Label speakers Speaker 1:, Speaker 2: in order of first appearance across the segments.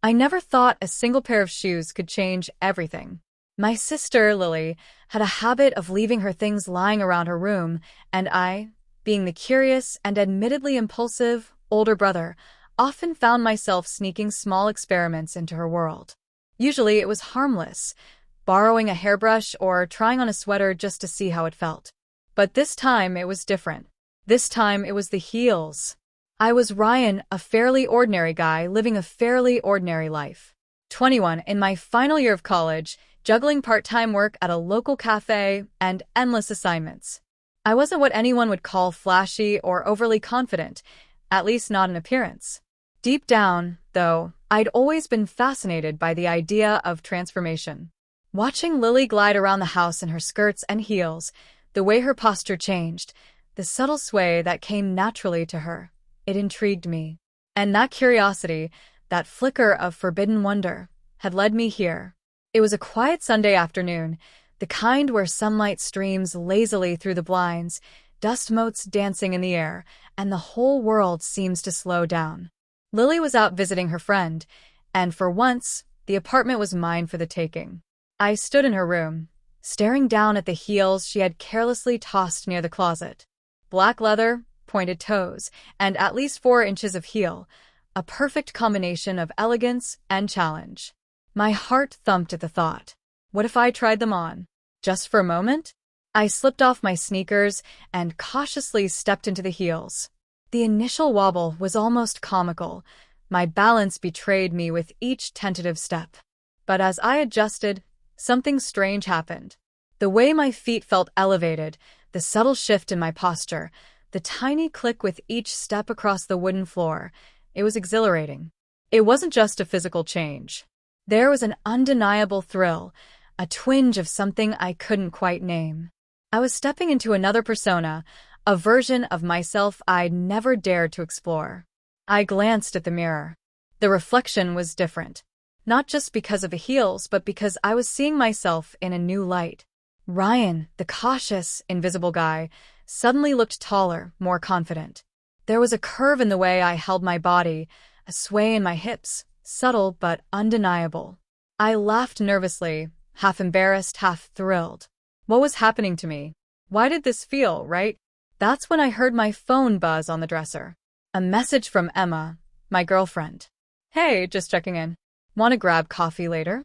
Speaker 1: I never thought a single pair of shoes could change everything. My sister, Lily, had a habit of leaving her things lying around her room, and I, being the curious and admittedly impulsive older brother, often found myself sneaking small experiments into her world. Usually it was harmless, borrowing a hairbrush or trying on a sweater just to see how it felt. But this time it was different. This time it was the heels. I was Ryan, a fairly ordinary guy living a fairly ordinary life. 21, in my final year of college, juggling part-time work at a local cafe and endless assignments. I wasn't what anyone would call flashy or overly confident, at least not in appearance. Deep down, though, I'd always been fascinated by the idea of transformation. Watching Lily glide around the house in her skirts and heels, the way her posture changed, the subtle sway that came naturally to her, it intrigued me. And that curiosity, that flicker of forbidden wonder, had led me here. It was a quiet Sunday afternoon, the kind where sunlight streams lazily through the blinds, dust motes dancing in the air, and the whole world seems to slow down. Lily was out visiting her friend, and for once, the apartment was mine for the taking. I stood in her room, staring down at the heels she had carelessly tossed near the closet. Black leather, pointed toes, and at least 4 inches of heel, a perfect combination of elegance and challenge. My heart thumped at the thought. What if I tried them on? Just for a moment? I slipped off my sneakers and cautiously stepped into the heels. The initial wobble was almost comical. My balance betrayed me with each tentative step. But as I adjusted, something strange happened. The way my feet felt elevated, the subtle shift in my posture, the tiny click with each step across the wooden floor, it was exhilarating. It wasn't just a physical change. There was an undeniable thrill, a twinge of something I couldn't quite name. I was stepping into another persona, a version of myself I'd never dared to explore. I glanced at the mirror. The reflection was different. Not just because of the heels, but because I was seeing myself in a new light. Ryan, the cautious, invisible guy, suddenly looked taller, more confident. There was a curve in the way I held my body, a sway in my hips, subtle but undeniable. I laughed nervously, half embarrassed, half thrilled. What was happening to me? Why did this feel right? That's when I heard my phone buzz on the dresser. A message from Emma, my girlfriend. Hey, just checking in. Want to grab coffee later?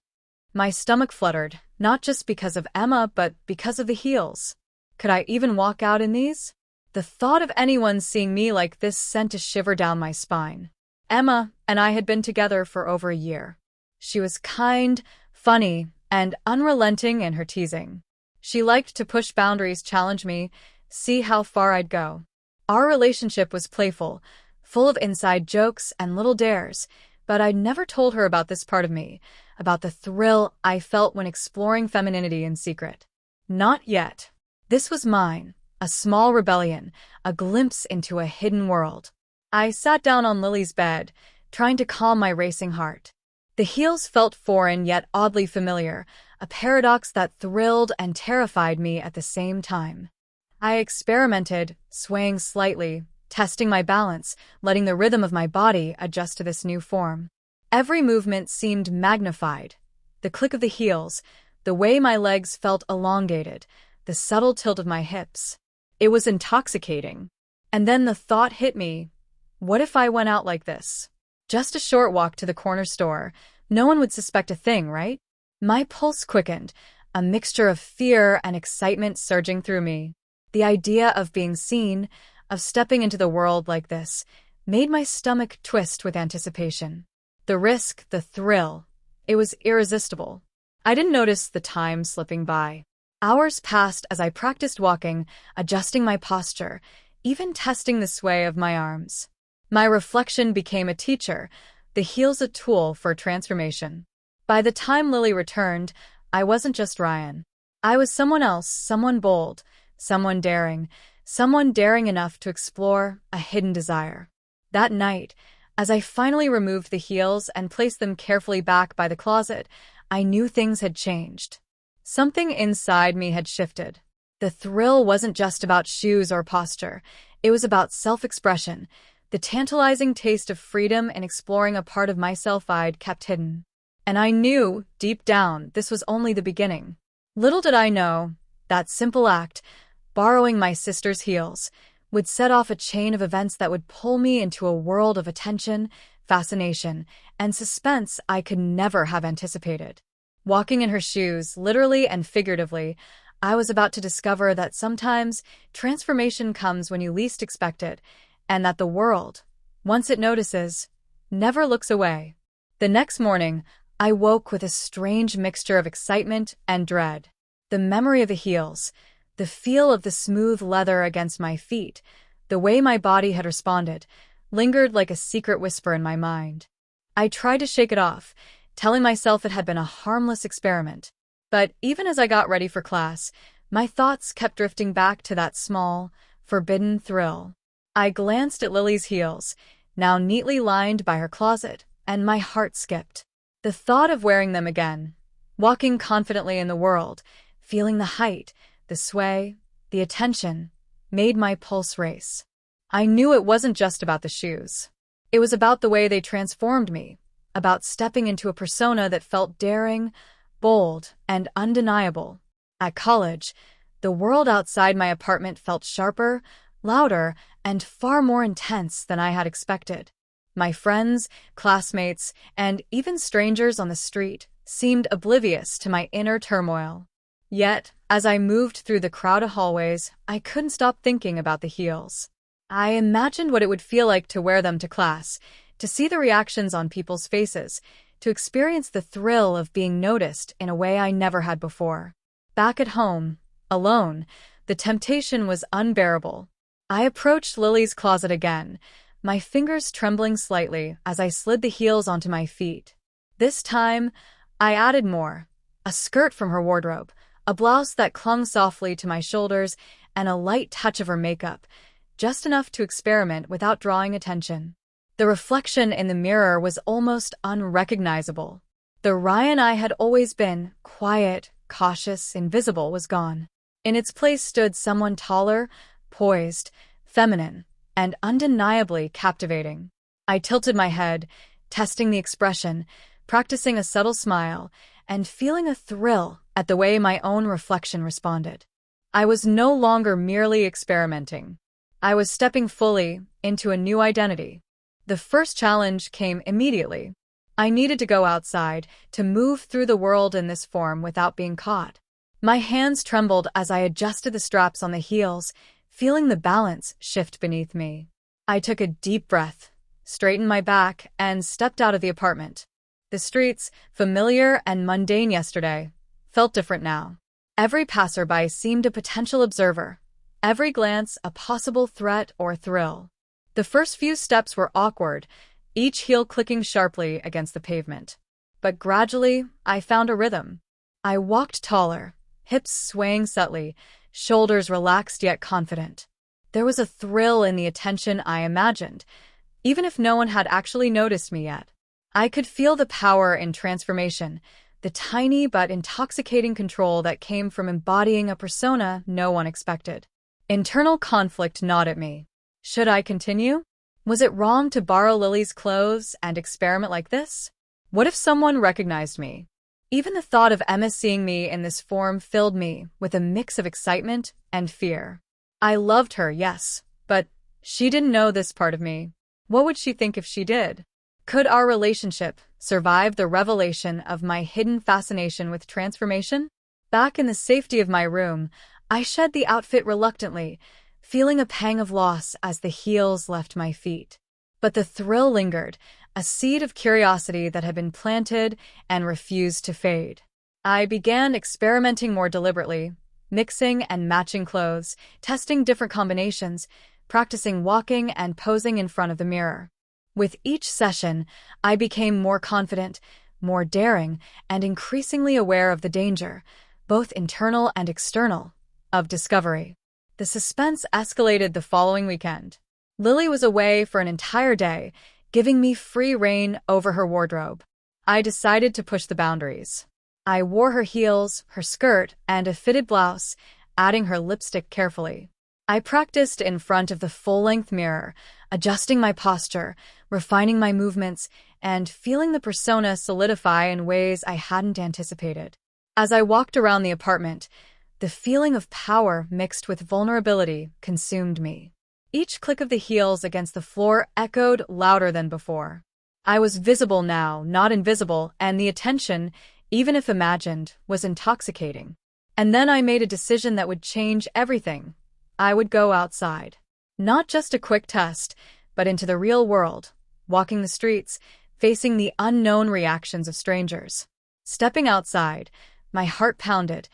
Speaker 1: My stomach fluttered, not just because of Emma, but because of the heels. Could I even walk out in these? The thought of anyone seeing me like this sent a shiver down my spine. Emma and I had been together for over a year. She was kind, funny, and unrelenting in her teasing. She liked to push boundaries, challenge me, see how far I'd go. Our relationship was playful, full of inside jokes and little dares, but I'd never told her about this part of me, about the thrill I felt when exploring femininity in secret. Not yet. This was mine, a small rebellion, a glimpse into a hidden world. I sat down on Lily's bed, trying to calm my racing heart. The heels felt foreign yet oddly familiar, a paradox that thrilled and terrified me at the same time. I experimented, swaying slightly, testing my balance, letting the rhythm of my body adjust to this new form. Every movement seemed magnified. The click of the heels, the way my legs felt elongated, the subtle tilt of my hips. It was intoxicating. And then the thought hit me, what if I went out like this? Just a short walk to the corner store. No one would suspect a thing, right? My pulse quickened, a mixture of fear and excitement surging through me. The idea of being seen, of stepping into the world like this, made my stomach twist with anticipation. The risk, the thrill, it was irresistible. I didn't notice the time slipping by. Hours passed as I practiced walking, adjusting my posture, even testing the sway of my arms. My reflection became a teacher, the heels a tool for transformation. By the time Lily returned, I wasn't just Ryan. I was someone else, someone bold, someone daring enough to explore a hidden desire. That night, as I finally removed the heels and placed them carefully back by the closet, I knew things had changed. Something inside me had shifted. The thrill wasn't just about shoes or posture. It was about self-expression, the tantalizing taste of freedom and exploring a part of myself I'd kept hidden. And I knew, deep down, this was only the beginning. Little did I know, that simple act, borrowing my sister's heels, would set off a chain of events that would pull me into a world of attention, fascination, and suspense I could never have anticipated. Walking in her shoes, literally and figuratively, I was about to discover that sometimes transformation comes when you least expect it, and that the world, once it notices, never looks away. The next morning, I woke with a strange mixture of excitement and dread. The memory of the heels, the feel of the smooth leather against my feet, the way my body had responded, lingered like a secret whisper in my mind. I tried to shake it off, telling myself it had been a harmless experiment. But even as I got ready for class, my thoughts kept drifting back to that small, forbidden thrill. I glanced at Lily's heels, now neatly lined by her closet, and my heart skipped. The thought of wearing them again, walking confidently in the world, feeling the height, the sway, the attention, made my pulse race. I knew it wasn't just about the shoes. It was about the way they transformed me, about stepping into a persona that felt daring, bold, and undeniable. At college, the world outside my apartment felt sharper, louder, and far more intense than I had expected. My friends, classmates, and even strangers on the street seemed oblivious to my inner turmoil. Yet, as I moved through the crowded hallways, I couldn't stop thinking about the heels. I imagined what it would feel like to wear them to class, to see the reactions on people's faces, to experience the thrill of being noticed in a way I never had before. Back at home, alone, the temptation was unbearable. I approached Lily's closet again, my fingers trembling slightly as I slid the heels onto my feet. This time, I added more: a skirt from her wardrobe, a blouse that clung softly to my shoulders, and a light touch of her makeup, just enough to experiment without drawing attention. The reflection in the mirror was almost unrecognizable. The Ryan I had always been, quiet, cautious, invisible, was gone. In its place stood someone taller, poised, feminine, and undeniably captivating. I tilted my head, testing the expression, practicing a subtle smile, and feeling a thrill at the way my own reflection responded. I was no longer merely experimenting. I was stepping fully into a new identity. The first challenge came immediately. I needed to go outside, to move through the world in this form without being caught. My hands trembled as I adjusted the straps on the heels, feeling the balance shift beneath me. I took a deep breath, straightened my back, and stepped out of the apartment. The streets, familiar and mundane yesterday, felt different now. Every passerby seemed a potential observer, every glance a possible threat or thrill. The first few steps were awkward, each heel clicking sharply against the pavement. But gradually, I found a rhythm. I walked taller, hips swaying subtly, shoulders relaxed yet confident. There was a thrill in the attention I imagined, even if no one had actually noticed me yet. I could feel the power in transformation, the tiny but intoxicating control that came from embodying a persona no one expected. Internal conflict gnawed at me. Should I continue? Was it wrong to borrow Lily's clothes and experiment like this? What if someone recognized me? Even the thought of Emma seeing me in this form filled me with a mix of excitement and fear. I loved her, yes, but she didn't know this part of me. What would she think if she did? Could our relationship survive the revelation of my hidden fascination with transformation? Back in the safety of my room, I shed the outfit reluctantly, feeling a pang of loss as the heels left my feet. But the thrill lingered, a seed of curiosity that had been planted and refused to fade. I began experimenting more deliberately, mixing and matching clothes, testing different combinations, practicing walking and posing in front of the mirror. With each session, I became more confident, more daring, and increasingly aware of the danger, both internal and external, of discovery. The suspense escalated the following weekend. Lily was away for an entire day, giving me free rein over her wardrobe. I decided to push the boundaries. I wore her heels, her skirt, and a fitted blouse, adding her lipstick carefully. I practiced in front of the full-length mirror, adjusting my posture, refining my movements, and feeling the persona solidify in ways I hadn't anticipated. As I walked around the apartment, the feeling of power mixed with vulnerability consumed me. Each click of the heels against the floor echoed louder than before. I was visible now, not invisible, and the attention, even if imagined, was intoxicating. And then I made a decision that would change everything. I would go outside. Not just a quick test, but into the real world, walking the streets, facing the unknown reactions of strangers. Stepping outside, my heart pounded,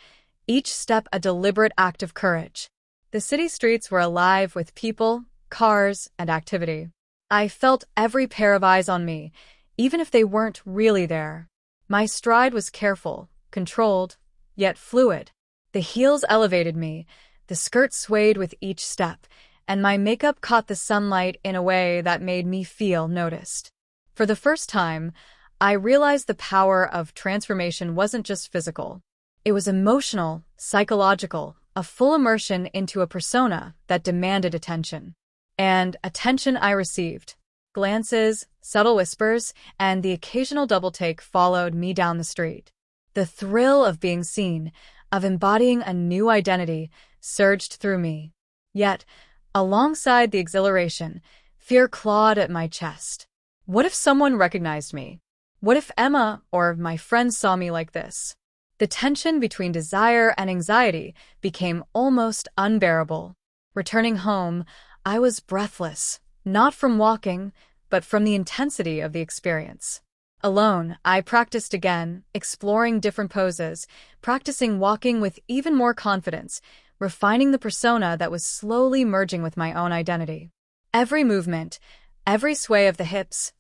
Speaker 1: each step a deliberate act of courage. The city streets were alive with people, cars, and activity. I felt every pair of eyes on me, even if they weren't really there. My stride was careful, controlled, yet fluid. The heels elevated me, the skirt swayed with each step, and my makeup caught the sunlight in a way that made me feel noticed. For the first time, I realized the power of transformation wasn't just physical. It was emotional, psychological, a full immersion into a persona that demanded attention. And attention I received. Glances, subtle whispers, and the occasional double-take followed me down the street. The thrill of being seen, of embodying a new identity, surged through me. Yet, alongside the exhilaration, fear clawed at my chest. What if someone recognized me? What if Emma or my friends saw me like this? The tension between desire and anxiety became almost unbearable. Returning home, I was breathless, not from walking, but from the intensity of the experience. Alone, I practiced again, exploring different poses, practicing walking with even more confidence, refining the persona that was slowly merging with my own identity. Every movement, every sway of the hips,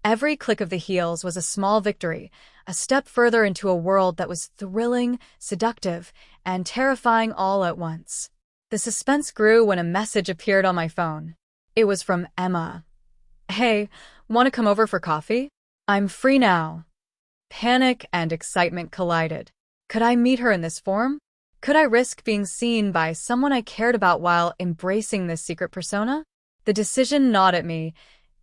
Speaker 1: every click of the heels was a small victory, a step further into a world that was thrilling, seductive, and terrifying all at once. The suspense grew when a message appeared on my phone. It was from Emma. "Hey, want to come over for coffee? I'm free now." Panic and excitement collided. Could I meet her in this form? Could I risk being seen by someone I cared about while embracing this secret persona? The decision gnawed at me,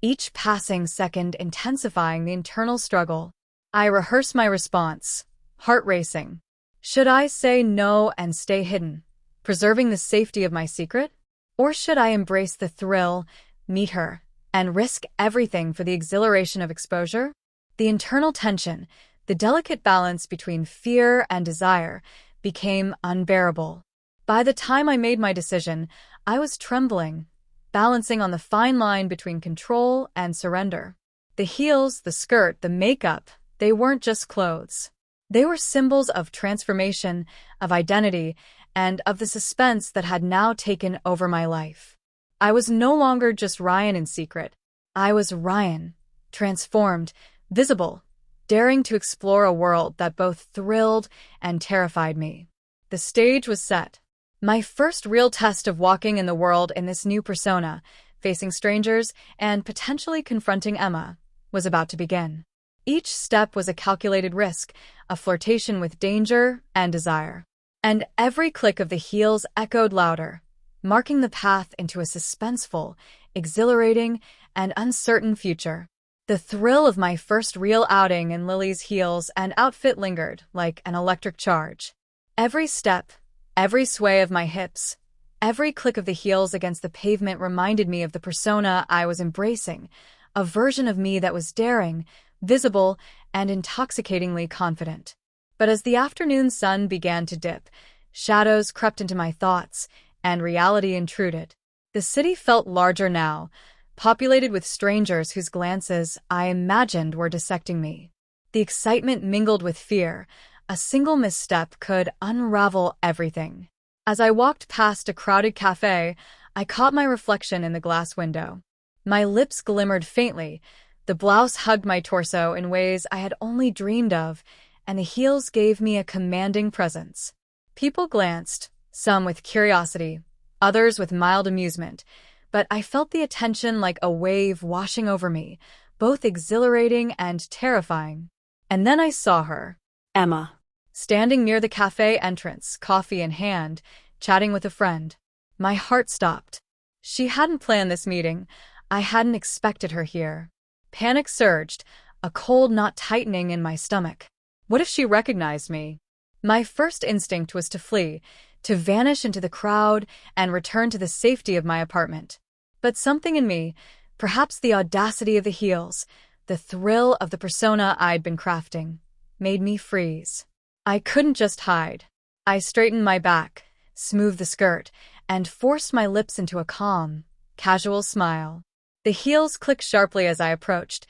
Speaker 1: each passing second intensifying the internal struggle. I rehearsed my response, heart racing. Should I say no and stay hidden, preserving the safety of my secret? Or should I embrace the thrill, meet her, and risk everything for the exhilaration of exposure? The internal tension, the delicate balance between fear and desire, became unbearable. By the time I made my decision, I was trembling, balancing on the fine line between control and surrender. The heels, the skirt, the makeup, they weren't just clothes. They were symbols of transformation, of identity, and of the suspense that had now taken over my life. I was no longer just Ryan in secret. I was Ryan, transformed, visible, daring to explore a world that both thrilled and terrified me. The stage was set. My first real test of walking in the world in this new persona, facing strangers and potentially confronting Emma, was about to begin. Each step was a calculated risk, a flirtation with danger and desire. And every click of the heels echoed louder, marking the path into a suspenseful, exhilarating, and uncertain future. The thrill of my first real outing in Lily's heels and outfit lingered like an electric charge. Every step, every sway of my hips, every click of the heels against the pavement reminded me of the persona I was embracing, a version of me that was daring, visible, and intoxicatingly confident. But as the afternoon sun began to dip, shadows crept into my thoughts, and reality intruded. The city felt larger now, populated with strangers whose glances I imagined were dissecting me. The excitement mingled with fear. A single misstep could unravel everything. As I walked past a crowded cafe, I caught my reflection in the glass window. My lips glimmered faintly, the blouse hugged my torso in ways I had only dreamed of, and the heels gave me a commanding presence. People glanced, some with curiosity, others with mild amusement, but I felt the attention like a wave washing over me, both exhilarating and terrifying. And then I saw her, Emma, standing near the cafe entrance, coffee in hand, chatting with a friend. My heart stopped. She hadn't planned this meeting. I hadn't expected her here. Panic surged, a cold knot tightening in my stomach. What if she recognized me? My first instinct was to flee, to vanish into the crowd and return to the safety of my apartment. But something in me, perhaps the audacity of the heels, the thrill of the persona I'd been crafting, made me freeze. I couldn't just hide. I straightened my back, smoothed the skirt, and forced my lips into a calm, casual smile. The heels clicked sharply as I approached,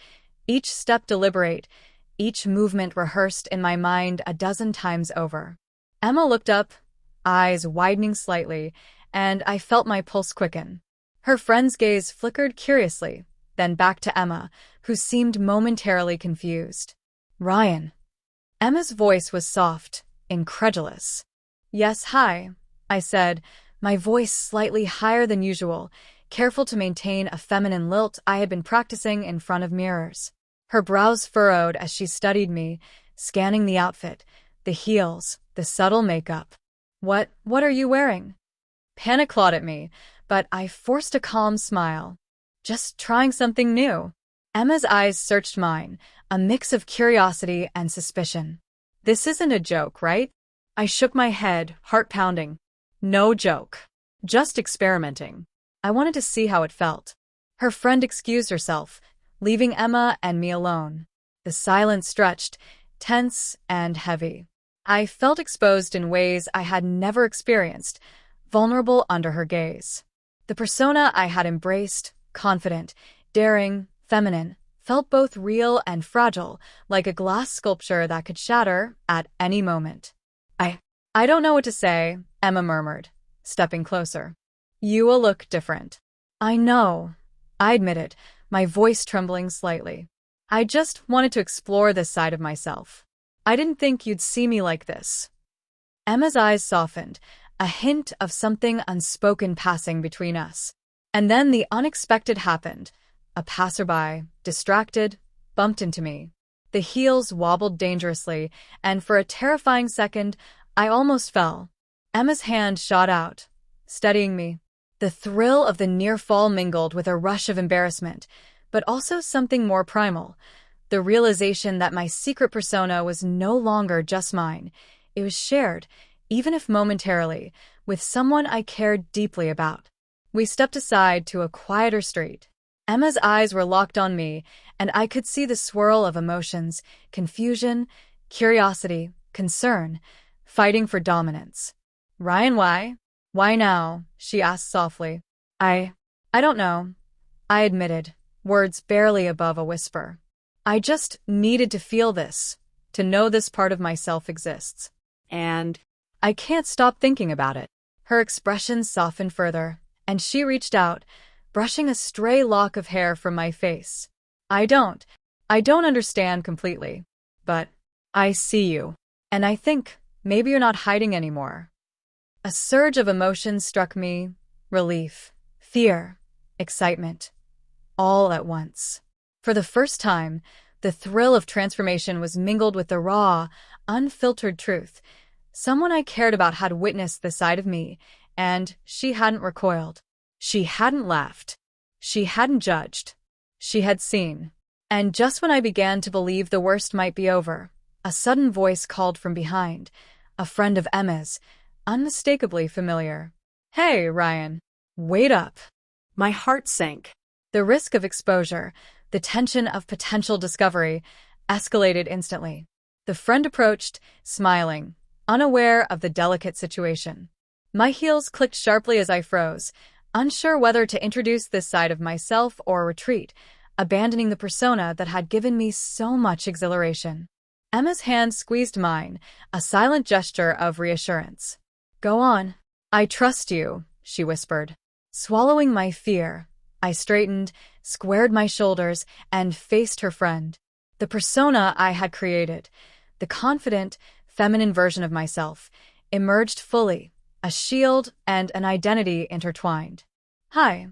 Speaker 1: each step deliberate, each movement rehearsed in my mind a dozen times over. Emma looked up, eyes widening slightly, and I felt my pulse quicken. Her friend's gaze flickered curiously, then back to Emma, who seemed momentarily confused. Ryan. Emma's voice was soft, incredulous. Yes, hi, I said, my voice slightly higher than usual, careful to maintain a feminine lilt I had been practicing in front of mirrors. Her brows furrowed as she studied me, scanning the outfit, the heels, the subtle makeup. What are you wearing? Panic clawed at me, but I forced a calm smile. Just trying something new. Emma's eyes searched mine, a mix of curiosity and suspicion. This isn't a joke, right? I shook my head, heart pounding. No joke. Just experimenting. I wanted to see how it felt. Her friend excused herself, leaving Emma and me alone. The silence stretched, tense and heavy. I felt exposed in ways I had never experienced, vulnerable under her gaze. The persona I had embraced, confident, daring, feminine, felt both real and fragile, like a glass sculpture that could shatter at any moment. I don't know what to say, Emma murmured, stepping closer. You will look different. I know, I admitted, my voice trembling slightly. I just wanted to explore this side of myself. I didn't think you'd see me like this. Emma's eyes softened, a hint of something unspoken passing between us. And then the unexpected happened. A passerby, distracted, bumped into me. The heels wobbled dangerously, and for a terrifying second, I almost fell. Emma's hand shot out, steadying me. The thrill of the near fall mingled with a rush of embarrassment, but also something more primal. The realization that my secret persona was no longer just mine. It was shared, even if momentarily, with someone I cared deeply about. We stepped aside to a quieter street. Emma's eyes were locked on me, and I could see the swirl of emotions, confusion, curiosity, concern, fighting for dominance. Ryan, why? Why now? She asked softly. I don't know, I admitted, words barely above a whisper. I just needed to feel this, to know this part of myself exists. And I can't stop thinking about it. Her expression softened further, and she reached out, brushing a stray lock of hair from my face. I don't understand completely, but I see you. And I think maybe you're not hiding anymore. A surge of emotions struck me, relief, fear, excitement, all at once. For the first time, the thrill of transformation was mingled with the raw, unfiltered truth. Someone I cared about had witnessed the side of me, and she hadn't recoiled. She hadn't laughed. She hadn't judged. She had seen. And just when I began to believe the worst might be over, a sudden voice called from behind, a friend of Emma's, unmistakably familiar. Hey, Ryan. Wait up. My heart sank. The risk of exposure, the tension of potential discovery, escalated instantly. The friend approached, smiling, unaware of the delicate situation. My heels clicked sharply as I froze, unsure whether to introduce this side of myself or retreat, abandoning the persona that had given me so much exhilaration. Emma's hand squeezed mine, a silent gesture of reassurance. Go on. I trust you, she whispered. Swallowing my fear, I straightened, squared my shoulders, and faced her friend. The persona I had created, the confident, feminine version of myself, emerged fully, a shield and an identity intertwined. Hi,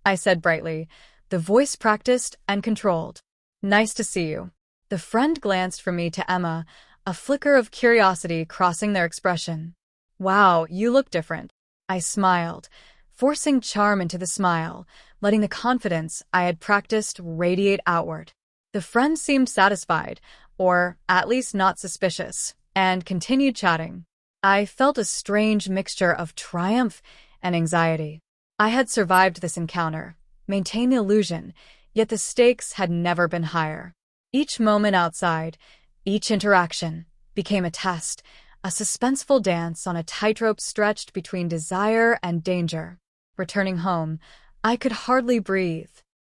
Speaker 1: I said brightly, the voice practiced and controlled. Nice to see you. The friend glanced from me to Emma, a flicker of curiosity crossing their expression. Wow, you look different. I smiled, forcing charm into the smile, letting the confidence I had practiced radiate outward. The friend seemed satisfied, or at least not suspicious, and continued chatting. I felt a strange mixture of triumph and anxiety. I had survived this encounter, maintained the illusion, yet the stakes had never been higher. Each moment outside, each interaction, became a test, a suspenseful dance on a tightrope stretched between desire and danger. Returning home, I could hardly breathe.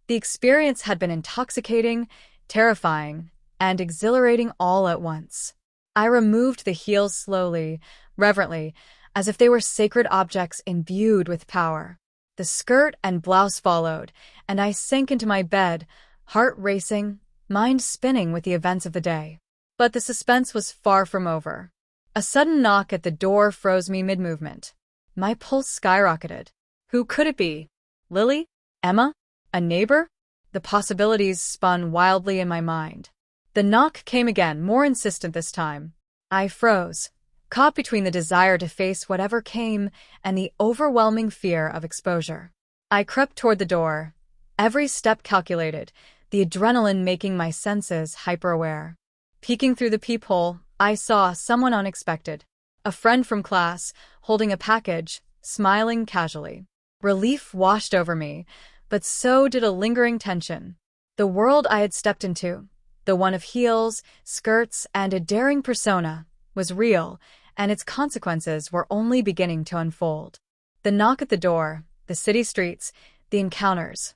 Speaker 1: The experience had been intoxicating, terrifying, and exhilarating all at once. I removed the heels slowly, reverently, as if they were sacred objects imbued with power. The skirt and blouse followed, and I sank into my bed, heart racing, mind spinning with the events of the day. But the suspense was far from over. A sudden knock at the door froze me mid-movement. My pulse skyrocketed. Who could it be? Lily? Emma? A neighbor? The possibilities spun wildly in my mind. The knock came again, more insistent this time. I froze, caught between the desire to face whatever came and the overwhelming fear of exposure. I crept toward the door, every step calculated, the adrenaline making my senses hyper-aware. Peeking through the peephole, I saw someone unexpected. A friend from class, holding a package, smiling casually. Relief washed over me, but so did a lingering tension. The world I had stepped into, the one of heels, skirts, and a daring persona, was real, and its consequences were only beginning to unfold. The knock at the door, the city streets, the encounters,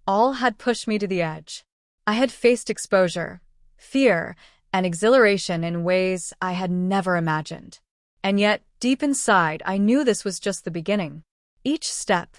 Speaker 1: all had pushed me to the edge. I had faced exposure, fear, and exhilaration in ways I had never imagined. And yet, deep inside, I knew this was just the beginning. Each step,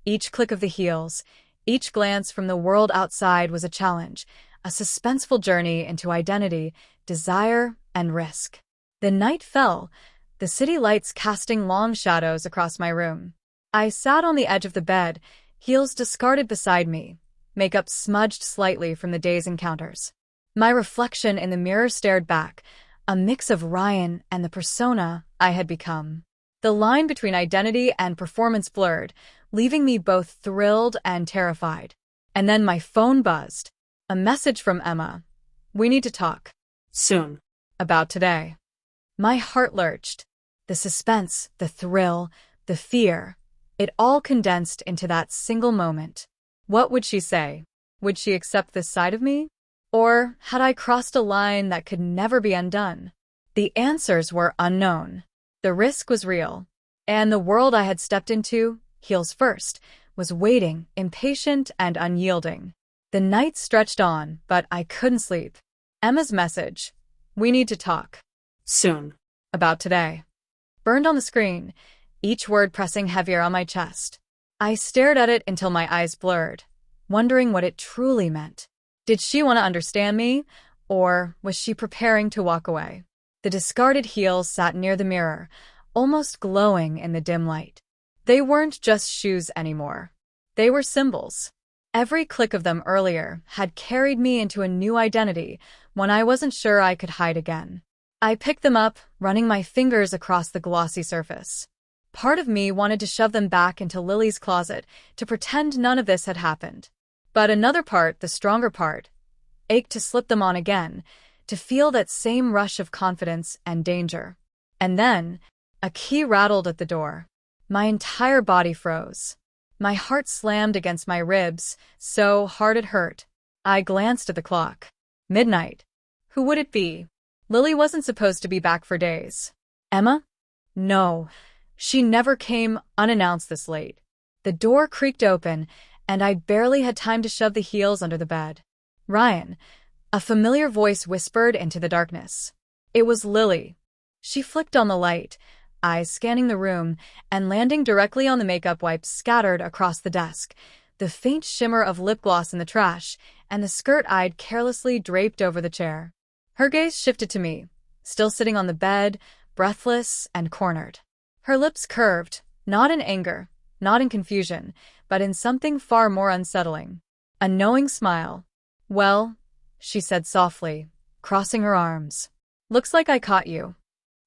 Speaker 1: each click of the heels, each glance from the world outside was a challenge, a suspenseful journey into identity, desire, and risk. The night fell, the city lights casting long shadows across my room. I sat on the edge of the bed, heels discarded beside me, makeup smudged slightly from the day's encounters. My reflection in the mirror stared back, a mix of Ryan and the persona I had become. The line between identity and performance blurred, leaving me both thrilled and terrified. And then my phone buzzed. A message from Emma. We need to talk.
Speaker 2: Soon.
Speaker 1: About today. My heart lurched. The suspense, the thrill, the fear, it all condensed into that single moment. What would she say? Would she accept this side of me? Or had I crossed a line that could never be undone? The answers were unknown. The risk was real. And the world I had stepped into, heels first, was waiting, impatient and unyielding. The night stretched on, but I couldn't sleep. Emma's message. We need to talk.
Speaker 2: Soon.
Speaker 1: About today. Burned on the screen, each word pressing heavier on my chest. I stared at it until my eyes blurred, wondering what it truly meant. Did she want to understand me, or was she preparing to walk away? The discarded heels sat near the mirror, almost glowing in the dim light. They weren't just shoes anymore. They were symbols. Every click of them earlier had carried me into a new identity, one I wasn't sure I could hide again. I picked them up, running my fingers across the glossy surface. Part of me wanted to shove them back into Lily's closet, to pretend none of this had happened. But another part, the stronger part, ached to slip them on again, to feel that same rush of confidence and danger. And then, a key rattled at the door. My entire body froze. My heart slammed against my ribs, so hard it hurt. I glanced at the clock. Midnight. Who would it be? Lily wasn't supposed to be back for days. Emma? No, she never came unannounced this late. The door creaked open, and I barely had time to shove the heels under the bed. Ryan, a familiar voice whispered into the darkness. It was Lily. She flicked on the light, eyes scanning the room, and landing directly on the makeup wipes scattered across the desk, the faint shimmer of lip gloss in the trash, and the skirt I'd carelessly draped over the chair. Her gaze shifted to me, still sitting on the bed, breathless and cornered. Her lips curved, not in anger, not in confusion, but in something far more unsettling. A knowing smile. Well, she said softly, crossing her arms. Looks like I caught you.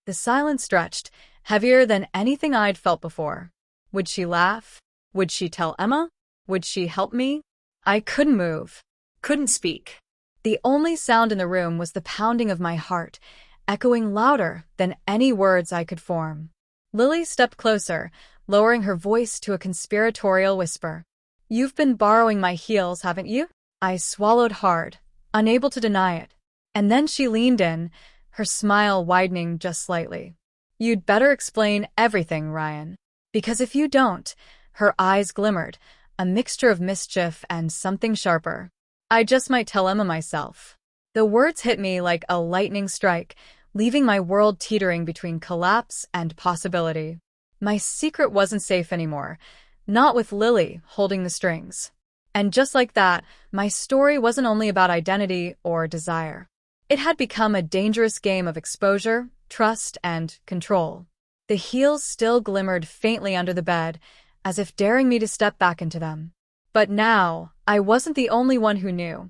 Speaker 1: The silence stretched, heavier than anything I'd felt before. Would she laugh? Would she tell Emma? Would she help me? I couldn't move, couldn't speak. The only sound in the room was the pounding of my heart, echoing louder than any words I could form. Lily stepped closer, lowering her voice to a conspiratorial whisper. You've been borrowing my heels, haven't you? I swallowed hard, unable to deny it. And then she leaned in, her smile widening just slightly. You'd better explain everything, Ryan. Because if you don't, her eyes glimmered, a mixture of mischief and something sharper. I just might tell Emma myself. The words hit me like a lightning strike, leaving my world teetering between collapse and possibility. My secret wasn't safe anymore, not with Lily holding the strings. And just like that, my story wasn't only about identity or desire. It had become a dangerous game of exposure, trust, and control. The heels still glimmered faintly under the bed, as if daring me to step back into them. But now, I wasn't the only one who knew.